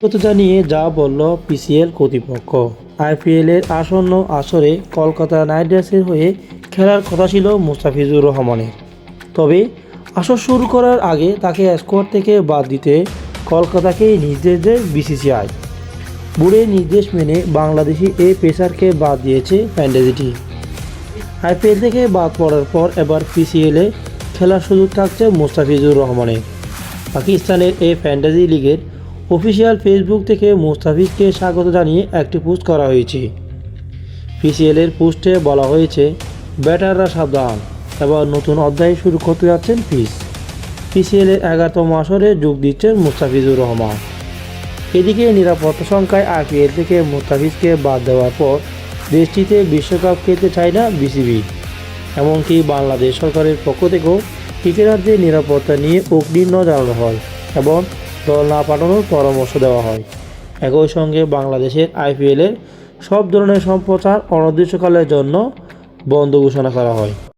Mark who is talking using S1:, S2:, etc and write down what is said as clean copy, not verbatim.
S1: সত্যতা নিয়ে যা বলল পিসিএল কর্তৃপক্ষ। আইপিএলের আসন্ন আসরে কলকাতা নাইট রাইডার্সের হয়ে খেলার কথা ছিল মুস্তাফিজুর রহমানের। তবে আসর শুরু করার আগে তাকে স্কোয়াড থেকে বাদ দিতে কলকাতাকেই নির্দেশ দেয় বিসিসিআই। বোর্ডের নির্দেশ মেনে বাংলাদেশি এই পেসারকে বাদ দিয়েছে ফ্র্যাঞ্চাইজিটি। আইপিএল থেকে বাদ পড়ার পর এবার পিসিএলে খেলার সুযোগ থাকছে মুস্তাফিজুর রহমানের। পাকিস্তানের এই ফ্যান্টাসি লিগের অফিসিয়াল ফেসবুক থেকে মুস্তাফিজকে স্বাগত জানিয়ে একটি পোস্ট করা হয়েছে। পিসিএলের পোস্টে বলা হয়েছে, ব্যাটাররা সাবধান, এবার নতুন অধ্যায় শুরু করতে যাচ্ছেন পিসিএলের 11তম আসরে যোগ দিচ্ছেন মুস্তাফিজুর রহমান। এদিকে নিরাপত্তা সংখ্যায় আইপিএল থেকে মুস্তাফিজকে বাদ দেওয়ার পর দেশটিতে বিশ্বকাপ খেলতে চায় না বিসিবি। এমনকি বাংলাদেশ সরকারের পক্ষ থেকেও ক্রিকেটারদের নিরাপত্তা নিয়ে অগ্নির্ণ জানানো হয় এবং দল না পাঠানোর পরামর্শ দেওয়া হয়। একই সঙ্গে বাংলাদেশের আইপিএলের সব ধরনের সম্প্রচার অনির্দিষ্টকালের জন্য বন্ধ ঘোষণা করা হয়।